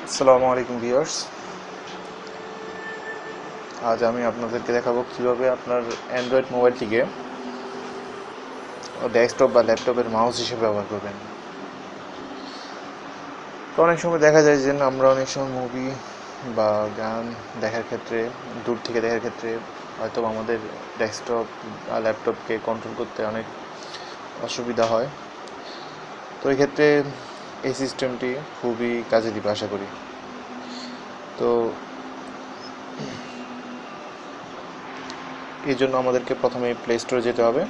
আসসালামু আলাইকুম ভিউয়ার্স। আজ আমি আপনাদেরকে দেখাবো কিভাবে আপনার অ্যান্ড্রয়েড মোবাইলটিকে ডেস্কটপ বা ল্যাপটপের মাউস হিসেবে ব্যবহার করবেন। তো অনেক সময় দেখা যায় যে আমরা অনেক সময় মুভি বা গান দেখার ক্ষেত্রে, দূর থেকে দেখার ক্ষেত্রে হয়তো আমাদের ডেস্কটপ বা ল্যাপটপকে কন্ট্রোল করতে অনেক অসুবিধা হয়। তো এই ক্ষেত্রে এই সিস্টেমটি খুবই কাজে দিবে আশা করি। তো এই জন্য আমাদেরকে প্রথমে প্লে স্টোরে যেতে হবে।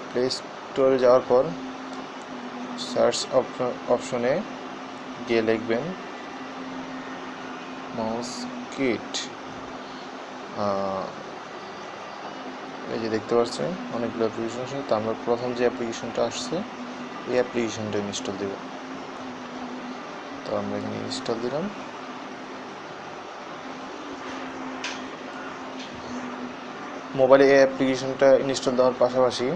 প্লে স্টোরে যাওয়ার পর সার্চ অপশনে গিয়ে লিখবেন মাউস কিট। এই যে দেখতে পাচ্ছেন অনেকগুলো অ্যাপ্লিকেশন আছে, তো আমরা প্রথম যে অ্যাপ্লিকেশনটা আসছে এই অ্যাপ্লিকেশনটা ইনস্টল দেব। তো আমরা এখানে ইনস্টল দিলাম। মোবাইলে এই অ্যাপ্লিকেশনটা ইনস্টল দেওয়ার পাশাপাশি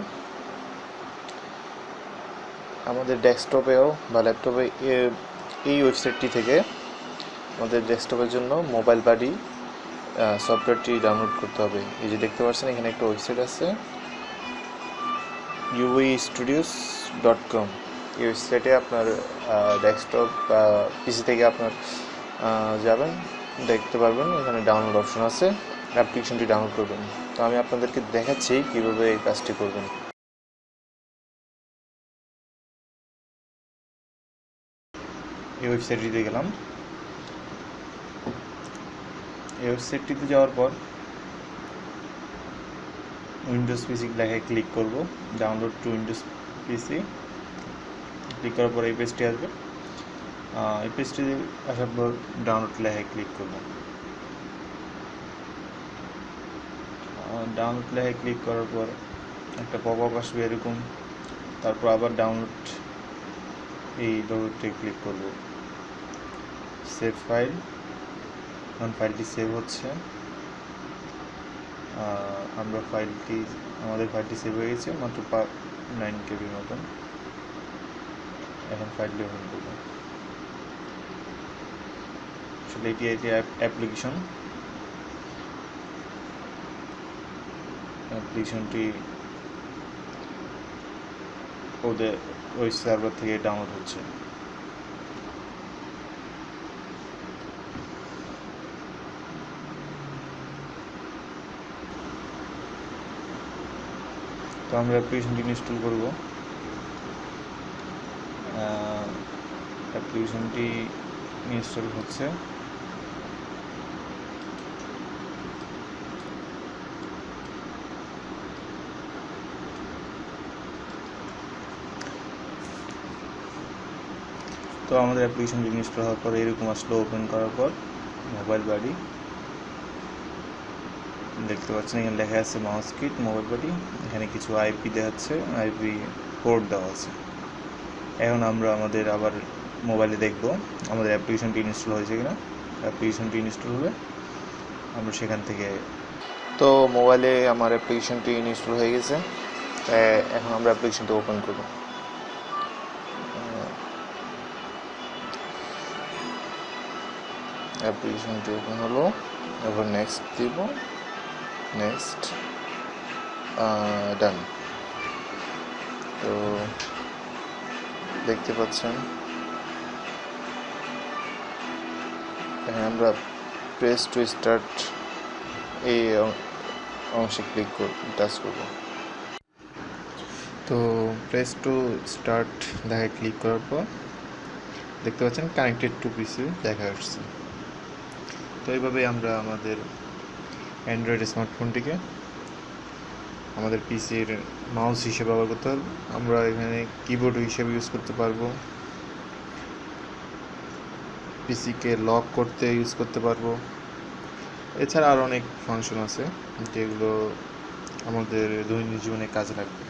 আমাদের ডেস্কটপেও বা ল্যাপটপে এই ওয়েবসাইটটি থেকে আমাদের ডেস্কটপের জন্য মোবাইল বাডি সফটওয়্যারটি ডাউনলোড করতে হবে। এই যে দেখতে পাচ্ছেন এখানে একটা ওয়েবসাইট আছে uistudios.com। এই ওয়েবসাইটে আপনার ডেস্কটপ বা পিসি থেকে আপনার যাবেন, দেখতে পারবেন এখানে ডাউনলোড অপশন আছে, অ্যাপ্লিকেশনটি ডাউনলোড করবেন। তো আমি আপনাদেরকে দেখাচ্ছি কীভাবে এই কাজটি করবেন। এই ওয়েবসাইটটিতে গেলাম। এই ওয়েবসাইটটিতে যাওয়ার পর উইন্ডোজ পিসি লেখায় ক্লিক করব, ডাউনলোড টু উইন্ডোজ পিসি ক্লিক করার পর এই পেজটি আসবে। এই পেজটি আসার পর ডাউনলোড লেখায় ক্লিক করব। ডাউনলোড লেখায় ক্লিক করার পর একটা পপআপ আসবে এরকম, তারপর আবার ডাউনলোড এই লোগোতে ক্লিক করব। সেভ ফাইল, এখন ফাইলটি সেভ হচ্ছে। আমাদের ফাইলটি সেভ হয়ে গেছে মাত্র 9 KB মতন। এখন ফাইলটি ওপেন করব। আসলে এটি অ্যাপ্লিকেশনটি ওদের ওই সার্ভার থেকে ডাউনলোড হচ্ছে। তো আমরা অ্যাপ্লিকেশনটি ইনস্টল করব। অ্যাপ্লিকেশনটি ইনস্টল হচ্ছে। তো আমাদের অ্যাপ্লিকেশনটি ইনস্টল হওয়ার পর এরকম আসলো। ওপেন করার পর মোবাইল বাডি দেখতে পাচ্ছেন, এখানে লেখা আছে মাউস কিট মোবাইল বাডি। এখানে কিছু আইপি দেখাচ্ছে, আইপি পোর্ট দেওয়া আছে। এখন আমরা আমাদের আবার মোবাইলে দেখব আমাদের অ্যাপ্লিকেশনটি ইনস্টল হয়েছে কিনা। অ্যাপ্লিকেশনটি ইনস্টল হলে আমরা সেখান থেকে, তো মোবাইলে আমার অ্যাপ্লিকেশনটি ইনস্টল হয়ে গেছে। এখন আমরা অ্যাপ্লিকেশনটি ওপেন করব। অ্যাপ্লিকেশনটি ওপেন হলো, এবার নেক্সট দিব, নেক্সট, ডান। তো দেখতে পাচ্ছেন এখানে আমরা প্রেস টু স্টার্ট এই অংশে টাচ করব। তো প্রেস টু স্টার্ট দেখায় ক্লিক করার পর দেখতে পাচ্ছেন কানেক্টেড টু পিসি দেখা আসছে। তো এইভাবে আমরা আমাদের অ্যান্ড্রয়েড স্মার্টফোনটিকে আমাদের পিসির মাউস হিসেবে ব্যবহার করতে পারবো। আমরা এখানে কিবোর্ড হিসেবে ইউজ করতে পারবো, পিসিকে লক করতে ইউজ করতে পারবো। এছাড়া আরও অনেক ফাংশন আছে যেগুলো আমাদের দৈনন্দিন জীবনে কাজে লাগবে।